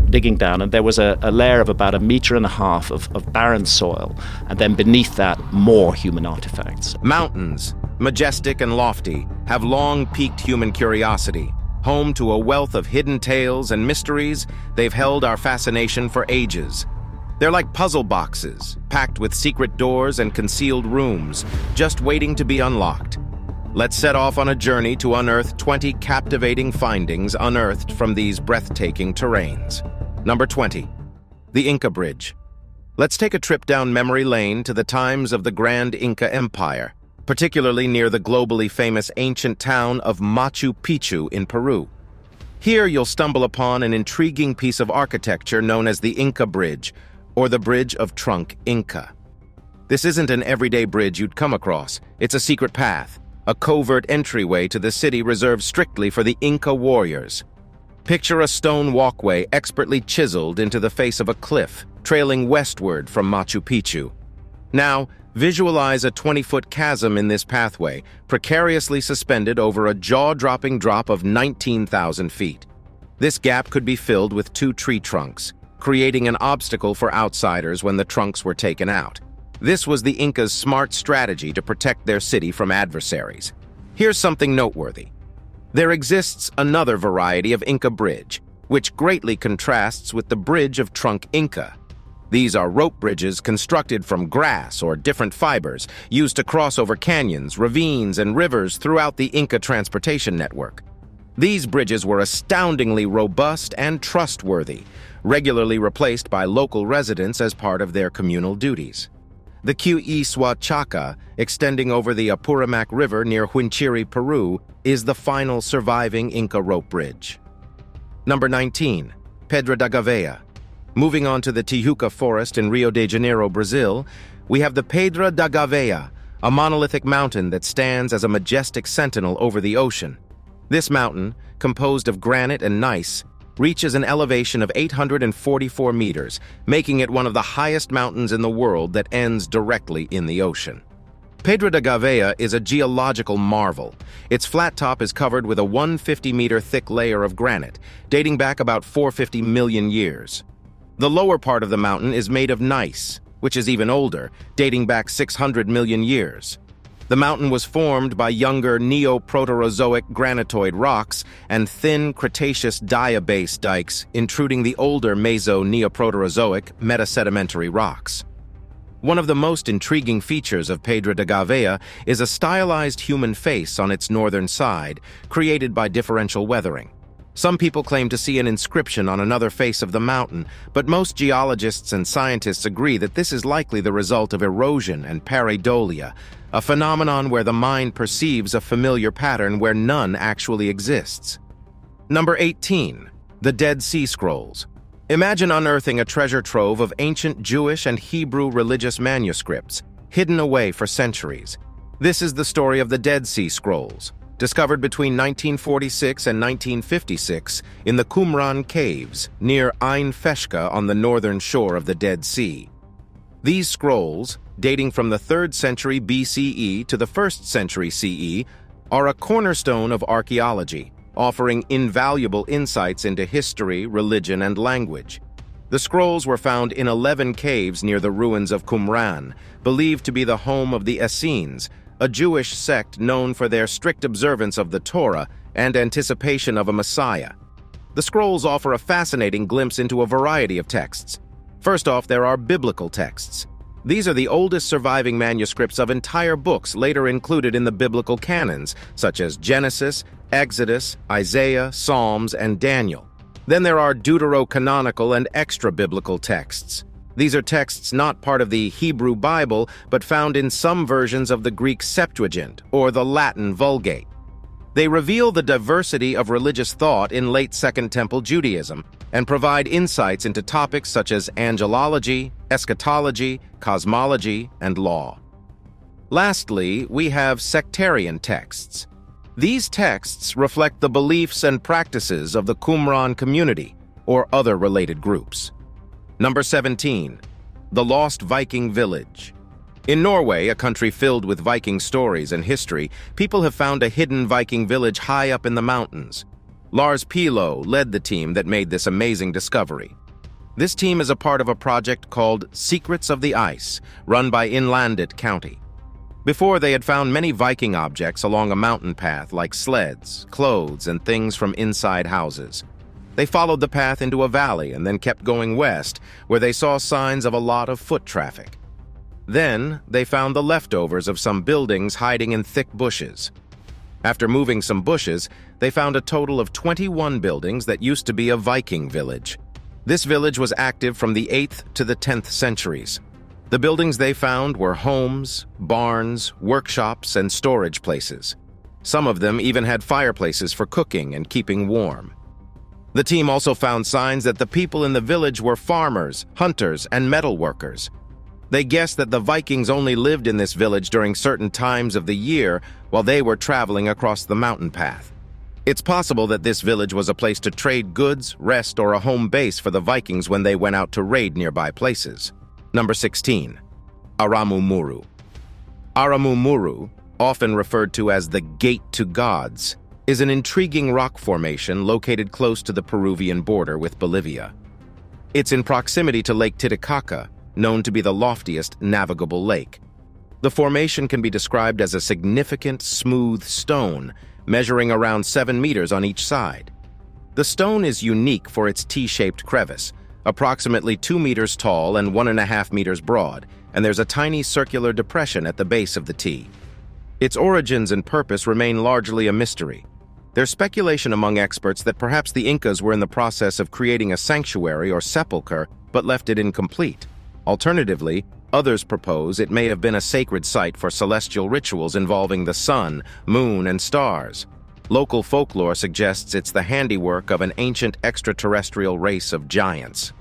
digging down, and there was a layer of about 1.5 meters of barren soil, and then beneath that, more human artifacts. Mountains, majestic and lofty, have long piqued human curiosity. Home to a wealth of hidden tales and mysteries, they've held our fascination for ages. They're like puzzle boxes, packed with secret doors and concealed rooms, just waiting to be unlocked. Let's set off on a journey to unearth 20 captivating findings unearthed from these breathtaking terrains. Number 20. The Inca Bridge. Let's take a trip down memory lane to the times of the Grand Inca Empire, particularly near the globally famous ancient town of Machu Picchu in Peru. Here you'll stumble upon an intriguing piece of architecture known as the Inca Bridge, or the Bridge of Trunk Inca. This isn't an everyday bridge you'd come across. It's a secret path, a covert entryway to the city reserved strictly for the Inca warriors. Picture a stone walkway expertly chiseled into the face of a cliff, trailing westward from Machu Picchu. Now, visualize a 20-foot chasm in this pathway, precariously suspended over a jaw-dropping drop of 19,000 feet. This gap could be filled with 2 tree trunks, creating an obstacle for outsiders when the trunks were taken out. This was the Incas' smart strategy to protect their city from adversaries. Here's something noteworthy. There exists another variety of Inca bridge, which greatly contrasts with the Bridge of Trunk Inca. These are rope bridges constructed from grass or different fibers, used to cross over canyons, ravines, and rivers throughout the Inca transportation network. These bridges were astoundingly robust and trustworthy, regularly replaced by local residents as part of their communal duties. The Huihuachaca, extending over the Apurimac River near Huinchiri, Peru, is the final surviving Inca rope bridge. Number 19. Pedra da Gavea. Moving on to the Tijuca Forest in Rio de Janeiro, Brazil, we have the Pedra da Gavea, a monolithic mountain that stands as a majestic sentinel over the ocean. This mountain, composed of granite and gneiss, reaches an elevation of 844 meters, making it one of the highest mountains in the world that ends directly in the ocean. Pedra da Gavea is a geological marvel. Its flat top is covered with a 150-meter thick layer of granite, dating back about 450 million years. The lower part of the mountain is made of gneiss, which is even older, dating back 600 million years. The mountain was formed by younger Neo-Proterozoic granitoid rocks and thin Cretaceous diabase dikes intruding the older Meso-Neoproterozoic metasedimentary rocks. One of the most intriguing features of Pedra da Gavea is a stylized human face on its northern side, created by differential weathering. Some people claim to see an inscription on another face of the mountain, but most geologists and scientists agree that this is likely the result of erosion and pareidolia, a phenomenon where the mind perceives a familiar pattern where none actually exists. Number 18. The Dead Sea Scrolls. Imagine unearthing a treasure trove of ancient Jewish and Hebrew religious manuscripts, hidden away for centuries. This is the story of the Dead Sea Scrolls, discovered between 1946 and 1956 in the Qumran Caves near Ain Feshka on the northern shore of the Dead Sea. These scrolls, dating from the 3rd century BCE to the 1st century CE, are a cornerstone of archaeology, offering invaluable insights into history, religion, and language. The scrolls were found in 11 caves near the ruins of Qumran, believed to be the home of the Essenes, a Jewish sect known for their strict observance of the Torah and anticipation of a Messiah. The scrolls offer a fascinating glimpse into a variety of texts. First off, there are biblical texts. These are the oldest surviving manuscripts of entire books later included in the biblical canons, such as Genesis, Exodus, Isaiah, Psalms, and Daniel. Then there are deuterocanonical and extra-biblical texts. These are texts not part of the Hebrew Bible, but found in some versions of the Greek Septuagint or the Latin Vulgate. They reveal the diversity of religious thought in late Second Temple Judaism and provide insights into topics such as angelology, eschatology, cosmology, and law. Lastly, we have sectarian texts. These texts reflect the beliefs and practices of the Qumran community or other related groups. Number 17. The Lost Viking Village. In Norway, a country filled with Viking stories and history, people have found a hidden Viking village high up in the mountains. Lars Pilo led the team that made this amazing discovery. This team is a part of a project called Secrets of the Ice, run by Inlandet County. Before, they had found many Viking objects along a mountain path like sleds, clothes, and things from inside houses. They followed the path into a valley and then kept going west, where they saw signs of a lot of foot traffic. Then, they found the leftovers of some buildings hiding in thick bushes. After moving some bushes, they found a total of 21 buildings that used to be a Viking village. This village was active from the 8th to the 10th centuries. The buildings they found were homes, barns, workshops, and storage places. Some of them even had fireplaces for cooking and keeping warm. The team also found signs that the people in the village were farmers, hunters, and metal workers. They guessed that the Vikings only lived in this village during certain times of the year while they were traveling across the mountain path. It's possible that this village was a place to trade goods, rest, or a home base for the Vikings when they went out to raid nearby places. Number 16. Aramumuru. Aramumuru, often referred to as the Gate to Gods, is an intriguing rock formation located close to the Peruvian border with Bolivia. It's in proximity to Lake Titicaca, known to be the loftiest navigable lake. The formation can be described as a significant, smooth stone, measuring around 7 meters on each side. The stone is unique for its T-shaped crevice, approximately 2 meters tall and 1.5 meters broad, and there's a tiny circular depression at the base of the T. Its origins and purpose remain largely a mystery. There's speculation among experts that perhaps the Incas were in the process of creating a sanctuary or sepulchre, but left it incomplete. Alternatively, others propose it may have been a sacred site for celestial rituals involving the sun, moon, and stars. Local folklore suggests it's the handiwork of an ancient extraterrestrial race of giants.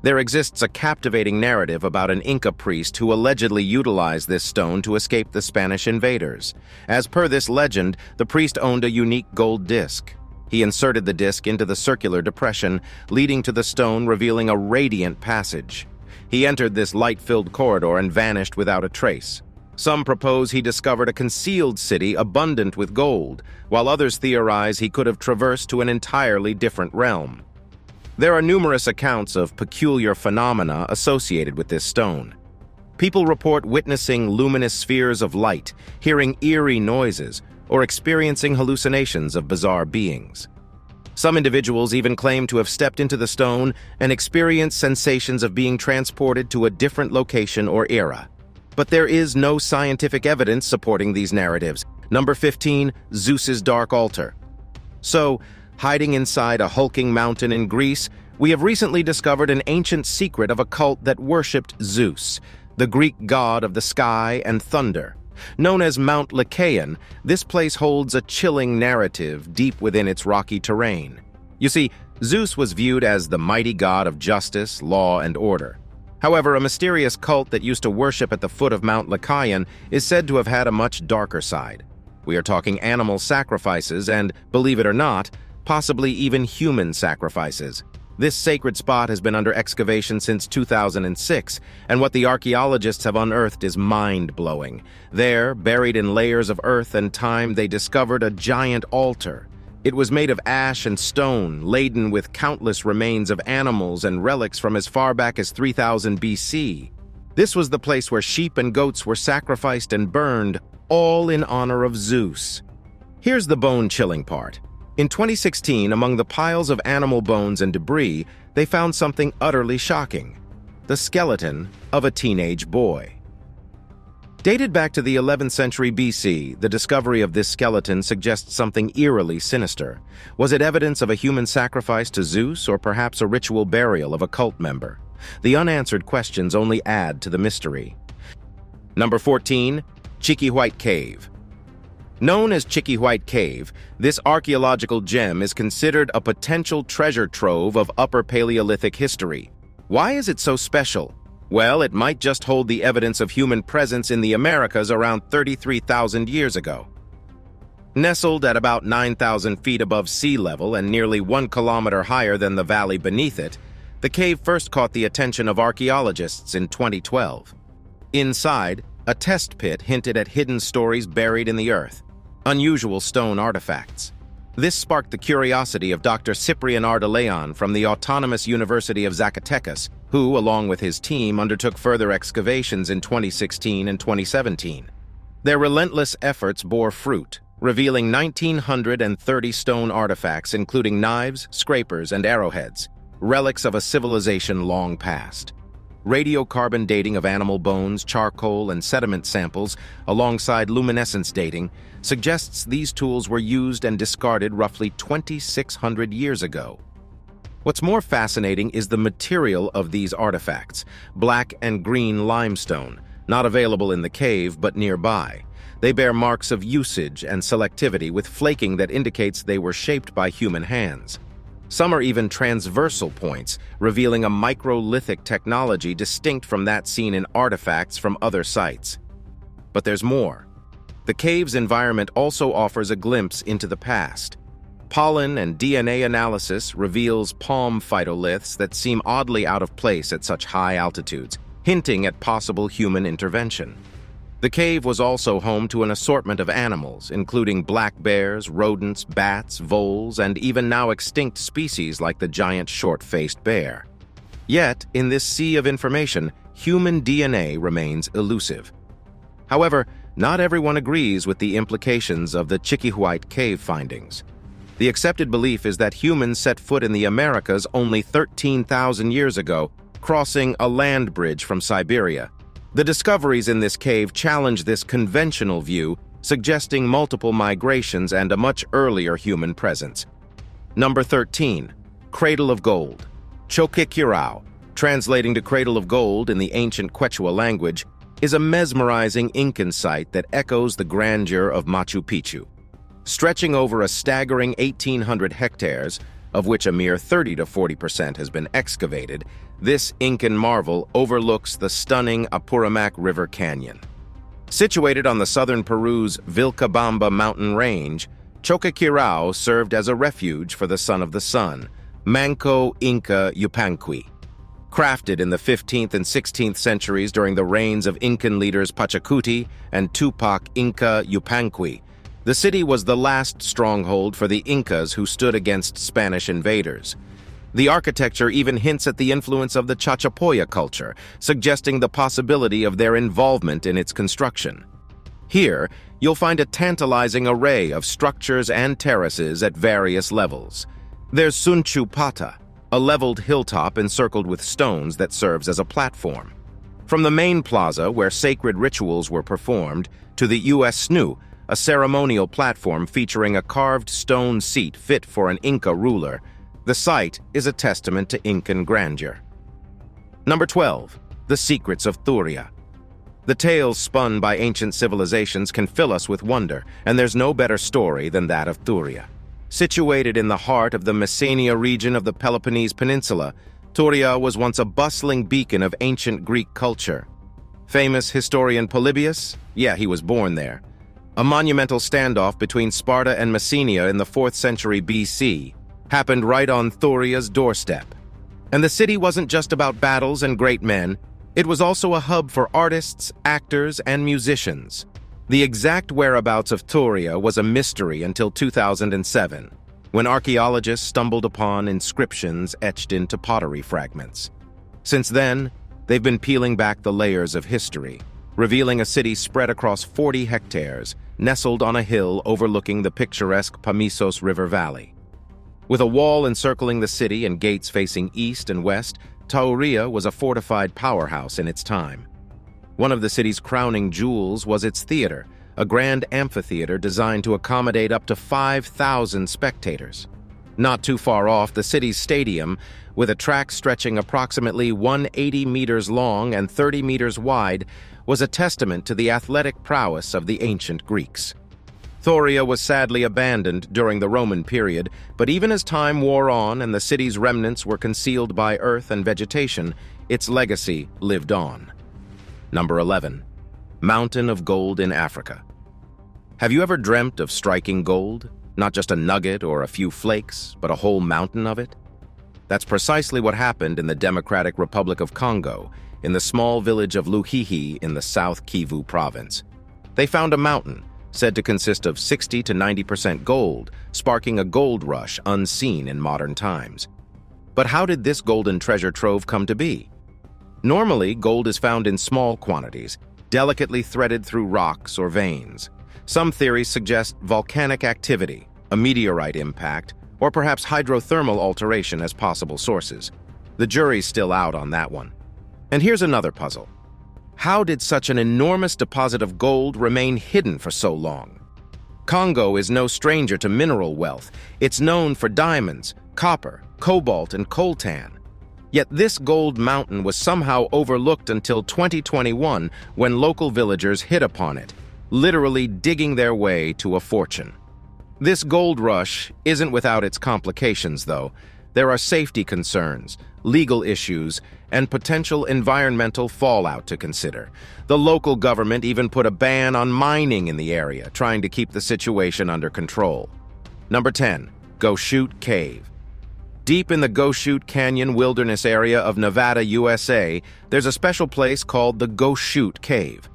There exists a captivating narrative about an Inca priest who allegedly utilized this stone to escape the Spanish invaders. As per this legend, the priest owned a unique gold disc. He inserted the disc into the circular depression, leading to the stone revealing a radiant passage. He entered this light-filled corridor and vanished without a trace. Some propose he discovered a concealed city abundant with gold, while others theorize he could have traversed to an entirely different realm. There are numerous accounts of peculiar phenomena associated with this stone. People report witnessing luminous spheres of light, hearing eerie noises, or experiencing hallucinations of bizarre beings. Some individuals even claim to have stepped into the stone and experienced sensations of being transported to a different location or era. But there is no scientific evidence supporting these narratives. Number 15, Zeuss's Dark Altar. So, hiding inside a hulking mountain in Greece, we have recently discovered an ancient secret of a cult that worshipped Zeuss, the Greek god of the sky and thunder. Known as Mount Lycaon, this place holds a chilling narrative deep within its rocky terrain. You see, Zeuss was viewed as the mighty god of justice, law, and order. However, a mysterious cult that used to worship at the foot of Mount Lycaon is said to have had a much darker side. We are talking animal sacrifices and, believe it or not, possibly even human sacrifices. This sacred spot has been under excavation since 2006, and what the archaeologists have unearthed is mind-blowing. There, buried in layers of earth and time, they discovered a giant altar. It was made of ash and stone, laden with countless remains of animals and relics from as far back as 3000 BC. This was the place where sheep and goats were sacrificed and burned, all in honor of Zeuss. Here's the bone-chilling part. In 2016, among the piles of animal bones and debris, they found something utterly shocking: the skeleton of a teenage boy. Dated back to the 11th century BC, the discovery of this skeleton suggests something eerily sinister. Was it evidence of a human sacrifice to Zeuss, or perhaps a ritual burial of a cult member? The unanswered questions only add to the mystery. Number 14, Choquekirao Cave. Known as Choquekirao Cave, this archaeological gem is considered a potential treasure trove of Upper Paleolithic history. Why is it so special? Well, it might just hold the evidence of human presence in the Americas around 33,000 years ago. Nestled at about 9,000 feet above sea level and nearly 1 kilometer higher than the valley beneath it, the cave first caught the attention of archaeologists in 2012. Inside, a test pit hinted at hidden stories buried in the earth, unusual stone artifacts. This sparked the curiosity of Dr. Cyprian R. de Leon from the Autonomous University of Zacatecas, who, along with his team, undertook further excavations in 2016 and 2017. Their relentless efforts bore fruit, revealing 1,930 stone artifacts including knives, scrapers, and arrowheads, relics of a civilization long past. Radiocarbon dating of animal bones, charcoal, and sediment samples, alongside luminescence dating, suggests these tools were used and discarded roughly 2,600 years ago. What's more fascinating is the material of these artifacts, black and green limestone, not available in the cave but nearby. They bear marks of usage and selectivity with flaking that indicates they were shaped by human hands. Some are even transversal points, revealing a microlithic technology distinct from that seen in artifacts from other sites. But there's more. The cave's environment also offers a glimpse into the past. Pollen and DNA analysis reveals palm phytoliths that seem oddly out of place at such high altitudes, hinting at possible human intervention. The cave was also home to an assortment of animals, including black bears, rodents, bats, voles, and even now extinct species like the giant short-faced bear. Yet, in this sea of information, human DNA remains elusive. However, not everyone agrees with the implications of the Choquekirao cave findings. The accepted belief is that humans set foot in the Americas only 13,000 years ago, crossing a land bridge from Siberia. The discoveries in this cave challenge this conventional view, suggesting multiple migrations and a much earlier human presence. Number 13. Cradle of Gold. Choquekirao, translating to Cradle of Gold in the ancient Quechua language, is a mesmerizing Incan site that echoes the grandeur of Machu Picchu. Stretching over a staggering 1,800 hectares, of which a mere 30 to 40% has been excavated, this Incan marvel overlooks the stunning Apurimac River Canyon. Situated on the southern Peru's Vilcabamba mountain range, Choquekirao served as a refuge for the son of the sun, Manco Inca Yupanqui. Crafted in the 15th and 16th centuries during the reigns of Incan leaders Pachacuti and Tupac Inca Yupanqui, the city was the last stronghold for the Incas who stood against Spanish invaders. The architecture even hints at the influence of the Chachapoya culture, suggesting the possibility of their involvement in its construction. Here, you'll find a tantalizing array of structures and terraces at various levels. There's Sunchu Pata, a leveled hilltop encircled with stones that serves as a platform. From the main plaza, where sacred rituals were performed, to the US SNU, a ceremonial platform featuring a carved stone seat fit for an Inca ruler, the site is a testament to Incan grandeur. Number 12. The Secrets of Toria. The tales spun by ancient civilizations can fill us with wonder, and there's no better story than that of Toria. Situated in the heart of the Messenia region of the Peloponnese Peninsula, Toria was once a bustling beacon of ancient Greek culture. Famous historian Polybius? Yeah, he was born there. A monumental standoff between Sparta and Messenia in the 4th century BC happened right on Thoria's doorstep. And the city wasn't just about battles and great men, it was also a hub for artists, actors, and musicians. The exact whereabouts of Toria was a mystery until 2007, when archaeologists stumbled upon inscriptions etched into pottery fragments. Since then, they've been peeling back the layers of history, revealing a city spread across 40 hectares, nestled on a hill overlooking the picturesque Pamisos River Valley. With a wall encircling the city and gates facing east and west, Toria was a fortified powerhouse in its time. One of the city's crowning jewels was its theater, a grand amphitheater designed to accommodate up to 5,000 spectators. Not too far off, the city's stadium, with a track stretching approximately 180 meters long and 30 meters wide, was a testament to the athletic prowess of the ancient Greeks. Toria was sadly abandoned during the Roman period, but even as time wore on and the city's remnants were concealed by earth and vegetation, its legacy lived on. Number 11. Mountain of Gold in Africa. Have you ever dreamt of striking gold? Not just a nugget or a few flakes, but a whole mountain of it? That's precisely what happened in the Democratic Republic of Congo, in the small village of Luhihi in the South Kivu province. They found a mountain, said to consist of 60 to 90% gold, sparking a gold rush unseen in modern times. But how did this golden treasure trove come to be? Normally, gold is found in small quantities, delicately threaded through rocks or veins. Some theories suggest volcanic activity, a meteorite impact, or perhaps hydrothermal alteration as possible sources. The jury's still out on that one. And here's another puzzle. How did such an enormous deposit of gold remain hidden for so long? Congo is no stranger to mineral wealth. It's known for diamonds, copper, cobalt, and coltan. Yet this gold mountain was somehow overlooked until 2021 when local villagers hit upon it, literally digging their way to a fortune. This gold rush isn't without its complications, though. There are safety concerns, legal issues, and potential environmental fallout to consider. The local government even put a ban on mining in the area, trying to keep the situation under control. Number 10. Goshoot Cave. Deep in the Goshoot Canyon wilderness area of Nevada, USA, there's a special place called the Goshoot Cave.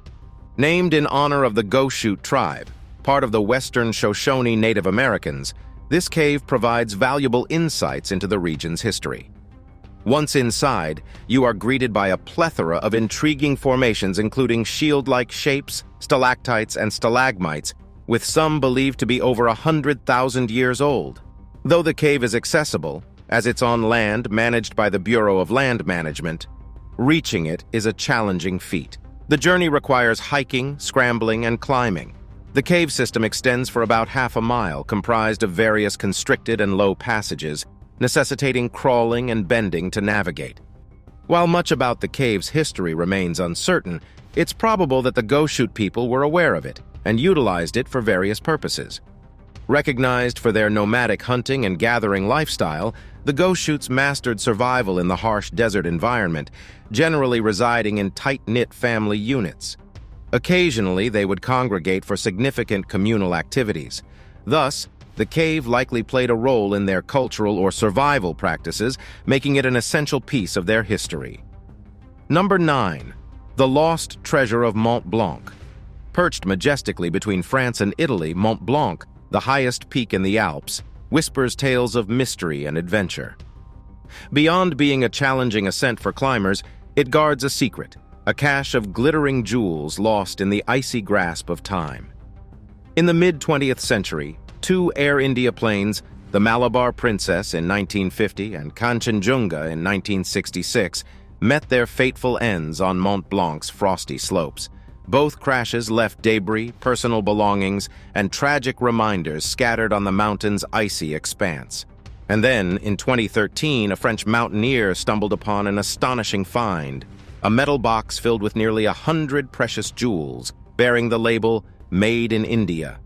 Named in honor of the Goshoot tribe, part of the Western Shoshone Native Americans, this cave provides valuable insights into the region's history. Once inside, you are greeted by a plethora of intriguing formations including shield-like shapes, stalactites, and stalagmites, with some believed to be over 100,000 years old. Though the cave is accessible, as it's on land managed by the Bureau of Land Management, reaching it is a challenging feat. The journey requires hiking, scrambling, and climbing. The cave system extends for about half a mile, comprised of various constricted and low passages, necessitating crawling and bending to navigate. While much about the cave's history remains uncertain, it's probable that the Goshoot people were aware of it and utilized it for various purposes. Recognized for their nomadic hunting and gathering lifestyle, the Goshoots mastered survival in the harsh desert environment, generally residing in tight-knit family units. Occasionally, they would congregate for significant communal activities. Thus, the cave likely played a role in their cultural or survival practices, making it an essential piece of their history. Number 9. The Lost Treasure of Mont Blanc. Perched majestically between France and Italy, Mont Blanc, the highest peak in the Alps, whispers tales of mystery and adventure. Beyond being a challenging ascent for climbers, it guards a secret, a cache of glittering jewels lost in the icy grasp of time. In the mid-20th century, two Air India planes, the Malabar Princess in 1950 and Kanchenjunga in 1966, met their fateful ends on Mont Blanc's frosty slopes. Both crashes left debris, personal belongings, and tragic reminders scattered on the mountain's icy expanse. And then, in 2013, a French mountaineer stumbled upon an astonishing find, a metal box filled with nearly 100 precious jewels, bearing the label, Made in India.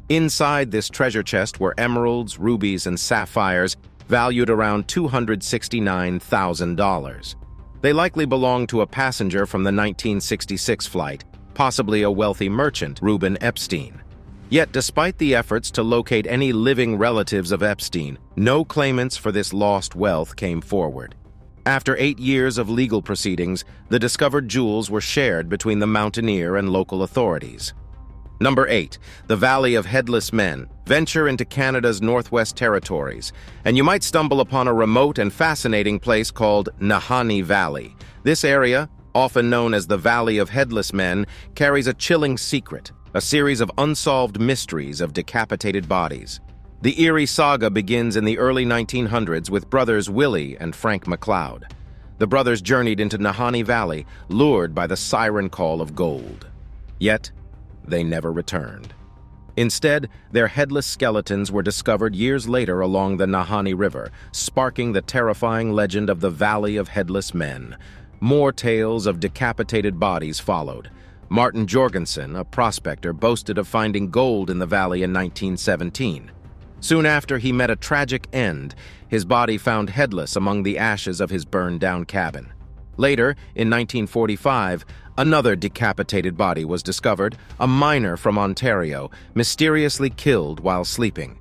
Inside this treasure chest were emeralds, rubies, and sapphires, valued around $269,000. They likely belonged to a passenger from the 1966 flight, possibly a wealthy merchant, Reuben Epstein. Yet, despite the efforts to locate any living relatives of Epstein, no claimants for this lost wealth came forward. After 8 years of legal proceedings, the discovered jewels were shared between the mountaineer and local authorities. Number 8. The Valley of Headless Men. Venture into Canada's Northwest Territories, and you might stumble upon a remote and fascinating place called Nahanni Valley. This area, often known as the Valley of Headless Men, carries a chilling secret, a series of unsolved mysteries of decapitated bodies. The eerie saga begins in the early 1900s with brothers Willie and Frank McLeod. The brothers journeyed into Nahanni Valley, lured by the siren call of gold. Yet, they never returned. Instead, their headless skeletons were discovered years later along the Nahanni River, sparking the terrifying legend of the Valley of Headless Men. More tales of decapitated bodies followed. Martin Jorgensen, a prospector, boasted of finding gold in the valley in 1917. Soon after, he met a tragic end, his body found headless among the ashes of his burned-down cabin. Later, in 1945, another decapitated body was discovered, a miner from Ontario, mysteriously killed while sleeping.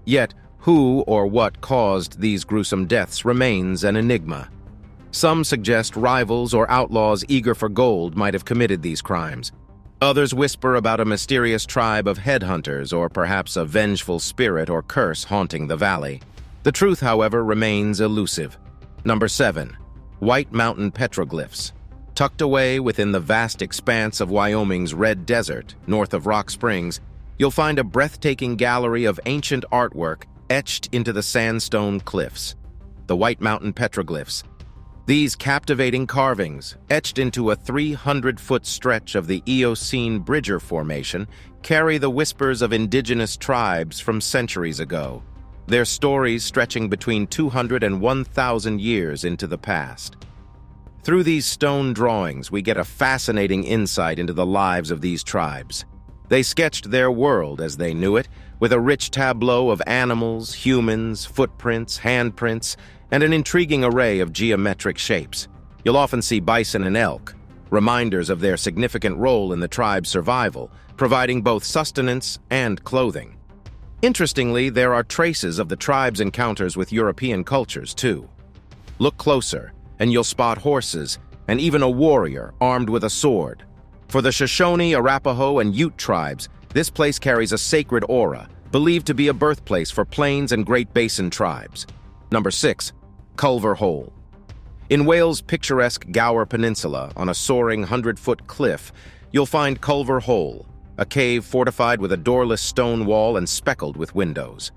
Yet, who or what caused these gruesome deaths remains an enigma. Some suggest rivals or outlaws eager for gold might have committed these crimes. Others whisper about a mysterious tribe of headhunters or perhaps a vengeful spirit or curse haunting the valley. The truth, however, remains elusive. Number 7. White Mountain Petroglyphs. Tucked away within the vast expanse of Wyoming's Red Desert, north of Rock Springs, you'll find a breathtaking gallery of ancient artwork etched into the sandstone cliffs. The White Mountain Petroglyphs. These captivating carvings, etched into a 300-foot stretch of the Eocene Bridger Formation, carry the whispers of indigenous tribes from centuries ago, their stories stretching between 200 and 1,000 years into the past. Through these stone drawings, we get a fascinating insight into the lives of these tribes. They sketched their world as they knew it, with a rich tableau of animals, humans, footprints, handprints, and an intriguing array of geometric shapes. You'll often see bison and elk, reminders of their significant role in the tribe's survival, providing both sustenance and clothing. Interestingly, there are traces of the tribe's encounters with European cultures, too. Look closer, and you'll spot horses, and even a warrior armed with a sword. For the Shoshone, Arapaho, and Ute tribes, this place carries a sacred aura, believed to be a birthplace for Plains and Great Basin tribes. Number 6. Culver Hole. In Wales' picturesque Gower Peninsula, on a soaring 100-foot cliff, you'll find Culver Hole, a cave fortified with a doorless stone wall and speckled with windows.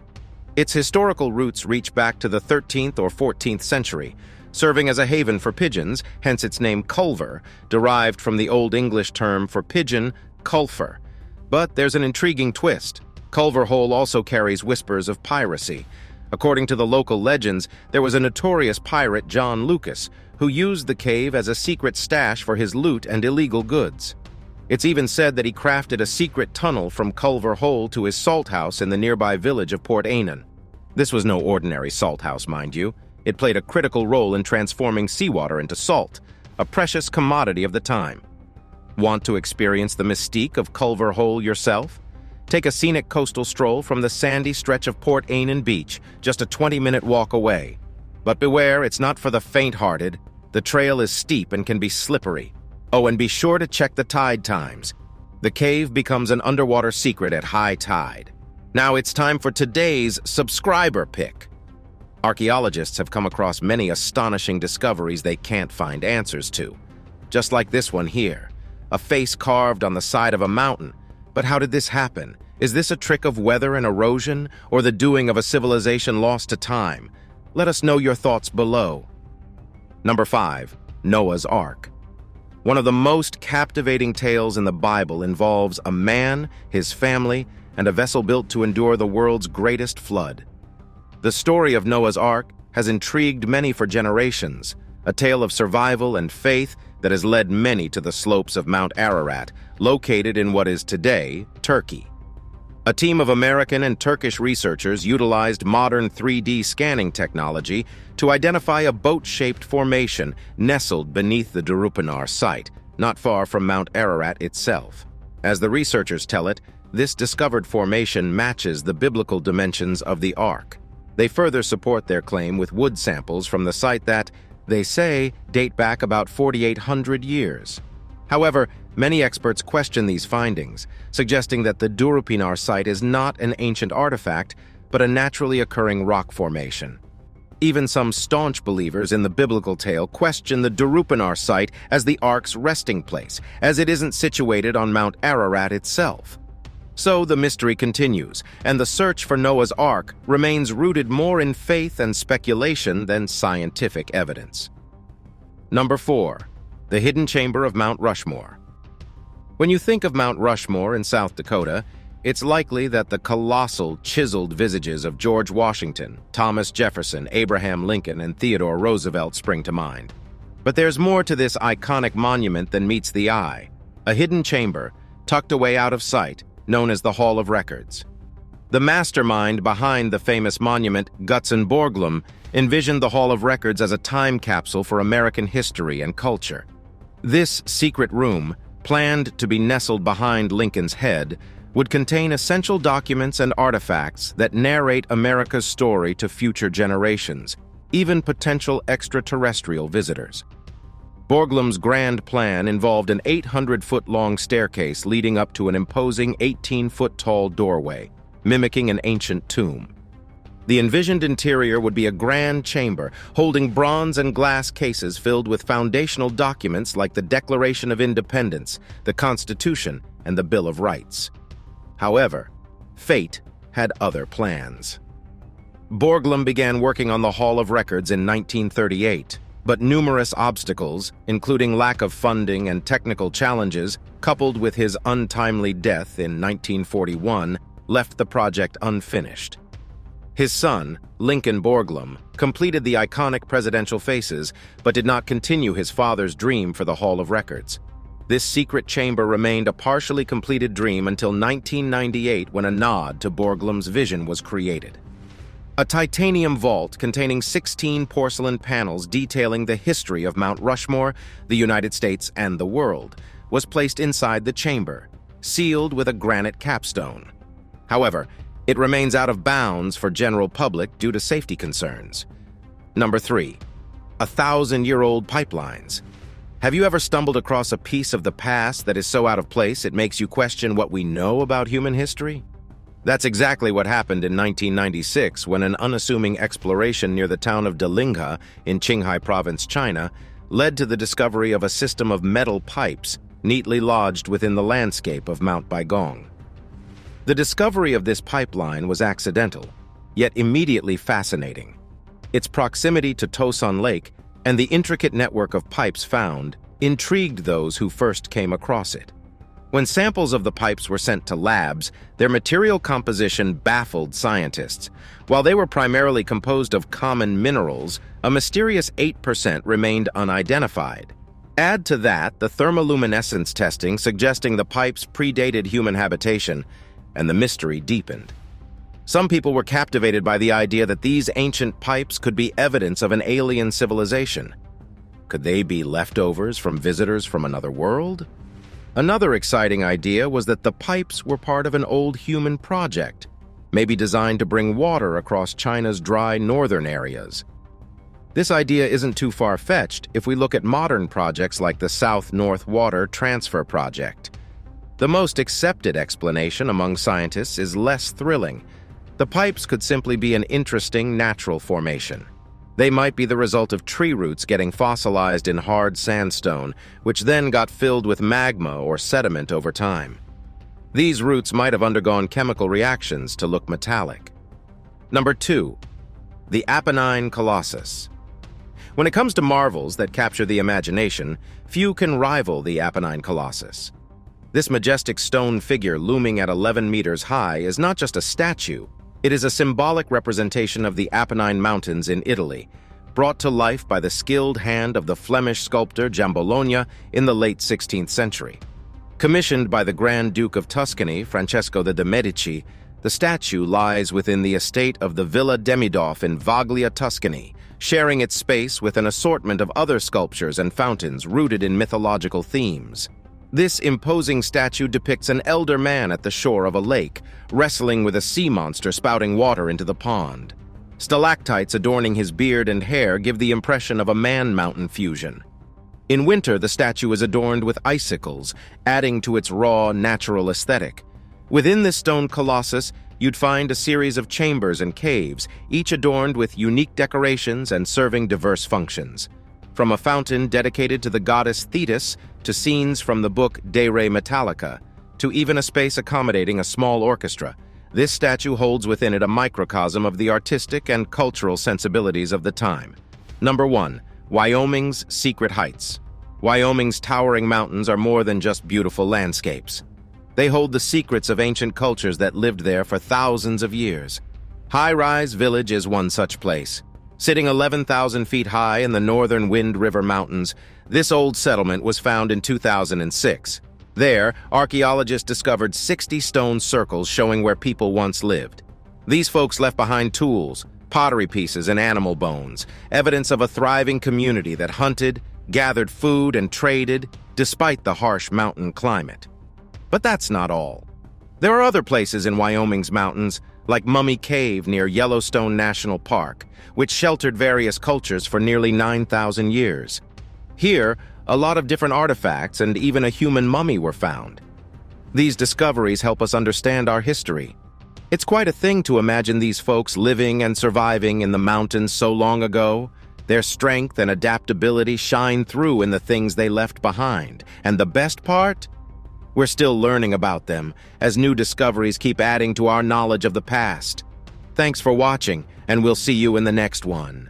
Its historical roots reach back to the 13th or 14th century, serving as a haven for pigeons, hence its name Culver, derived from the Old English term for pigeon, culfer. But there's an intriguing twist. Culver Hole also carries whispers of piracy. According to the local legends, there was a notorious pirate, John Lucas, who used the cave as a secret stash for his loot and illegal goods. It's even said that he crafted a secret tunnel from Culver Hole to his salt house in the nearby village of Port Ainon. This was no ordinary salt house, mind you. It played a critical role in transforming seawater into salt, a precious commodity of the time. Want to experience the mystique of Culver Hole yourself? Take a scenic coastal stroll from the sandy stretch of Port Ainon Beach, just a 20-minute walk away. But beware, it's not for the faint-hearted. The trail is steep and can be slippery. Oh, and be sure to check the tide times. The cave becomes an underwater secret at high tide. Now it's time for today's subscriber pick. Archaeologists have come across many astonishing discoveries they can't find answers to. Just like this one here, a face carved on the side of a mountain. But how did this happen? Is this a trick of weather and erosion, or the doing of a civilization lost to time? Let us know your thoughts below. Number 5. Noah's Ark. One of the most captivating tales in the Bible involves a man, his family, and a vessel built to endure the world's greatest flood. The story of Noah's Ark has intrigued many for generations, a tale of survival and faith that has led many to the slopes of Mount Ararat, located in what is today Turkey. A team of American and Turkish researchers utilized modern 3D scanning technology to identify a boat-shaped formation nestled beneath the Durupinar site, not far from Mount Ararat itself. As the researchers tell it, this discovered formation matches the biblical dimensions of the Ark. They further support their claim with wood samples from the site that, they say, date back about 4,800 years. However, many experts question these findings, suggesting that the Durupinar site is not an ancient artifact, but a naturally occurring rock formation. Even some staunch believers in the biblical tale question the Durupinar site as the Ark's resting place, as it isn't situated on Mount Ararat itself. So the mystery continues, and the search for Noah's Ark remains rooted more in faith and speculation than scientific evidence. Number 4. The Hidden Chamber of Mount Rushmore. When you think of Mount Rushmore in South Dakota, it's likely that the colossal, chiseled visages of George Washington, Thomas Jefferson, Abraham Lincoln, and Theodore Roosevelt spring to mind. But there's more to this iconic monument than meets the eye. A hidden chamber, tucked away out of sight, known as the Hall of Records. The mastermind behind the famous monument, Gutzon Borglum, envisioned the Hall of Records as a time capsule for American history and culture. This secret room, planned to be nestled behind Lincoln's head, would contain essential documents and artifacts that narrate America's story to future generations, even potential extraterrestrial visitors. Borglum's grand plan involved an 800-foot-long staircase leading up to an imposing 18-foot-tall doorway, mimicking an ancient tomb. The envisioned interior would be a grand chamber holding bronze and glass cases filled with foundational documents like the Declaration of Independence, the Constitution, and the Bill of Rights. However, fate had other plans. Borglum began working on the Hall of Records in 1938, but numerous obstacles, including lack of funding and technical challenges, coupled with his untimely death in 1941, left the project unfinished. His son, Lincoln Borglum, completed the iconic presidential faces, but did not continue his father's dream for the Hall of Records. This secret chamber remained a partially completed dream until 1998, when a nod to Borglum's vision was created. A titanium vault containing 16 porcelain panels detailing the history of Mount Rushmore, the United States, and the world, was placed inside the chamber, sealed with a granite capstone. However, it remains out of bounds for general public due to safety concerns. Number 3. 1,000-year-old pipelines. Have you ever stumbled across a piece of the past that is so out of place it makes you question what we know about human history? That's exactly what happened in 1996 when an unassuming exploration near the town of Delingha in Qinghai Province, China, led to the discovery of a system of metal pipes neatly lodged within the landscape of Mount Baigong. The discovery of this pipeline was accidental, yet immediately fascinating. Its proximity to Tosan Lake and the intricate network of pipes found intrigued those who first came across it. When samples of the pipes were sent to labs, their material composition baffled scientists. While they were primarily composed of common minerals, a mysterious 8% remained unidentified. Add to that the thermoluminescence testing suggesting the pipes predated human habitation, and the mystery deepened. Some people were captivated by the idea that these ancient pipes could be evidence of an alien civilization. Could they be leftovers from visitors from another world? Another exciting idea was that the pipes were part of an old human project, maybe designed to bring water across China's dry northern areas. This idea isn't too far-fetched if we look at modern projects like the South-North Water Transfer Project. The most accepted explanation among scientists is less thrilling. The pipes could simply be an interesting natural formation. They might be the result of tree roots getting fossilized in hard sandstone, which then got filled with magma or sediment over time. These roots might have undergone chemical reactions to look metallic. Number 2. The Apennine Colossus. When it comes to marvels that capture the imagination, few can rival the Apennine Colossus. This majestic stone figure looming at 11 meters high is not just a statue, it is a symbolic representation of the Apennine Mountains in Italy, brought to life by the skilled hand of the Flemish sculptor Giambologna in the late 16th century. Commissioned by the Grand Duke of Tuscany, Francesco de' Medici, the statue lies within the estate of the Villa Demidoff in Vaglia, Tuscany, sharing its space with an assortment of other sculptures and fountains rooted in mythological themes. This imposing statue depicts an elder man at the shore of a lake, wrestling with a sea monster spouting water into the pond. Stalactites adorning his beard and hair give the impression of a man-mountain fusion. In winter, the statue is adorned with icicles, adding to its raw, natural aesthetic. Within this stone colossus, you'd find a series of chambers and caves, each adorned with unique decorations and serving diverse functions. From a fountain dedicated to the goddess Thetis, to scenes from the book De Re Metallica, to even a space accommodating a small orchestra, this statue holds within it a microcosm of the artistic and cultural sensibilities of the time. Number 1. Wyoming's Secret Heights. Wyoming's towering mountains are more than just beautiful landscapes. They hold the secrets of ancient cultures that lived there for thousands of years. High Rise Village is one such place. Sitting 11,000 feet high in the northern Wind River Mountains, this old settlement was found in 2006. There, archaeologists discovered 60 stone circles showing where people once lived. These folks left behind tools, pottery pieces, and animal bones, evidence of a thriving community that hunted, gathered food, and traded, despite the harsh mountain climate. But that's not all. There are other places in Wyoming's mountains, like Mummy Cave near Yellowstone National Park, which sheltered various cultures for nearly 9,000 years. Here, A lot of different artifacts and even a human mummy were found. These discoveries help us understand our history. It's quite a thing to imagine these folks living and surviving in the mountains so long ago. Their strength and adaptability shine through in the things they left behind. And the best part? We're still learning about them as new discoveries keep adding to our knowledge of the past. Thanks for watching, and we'll see you in the next one.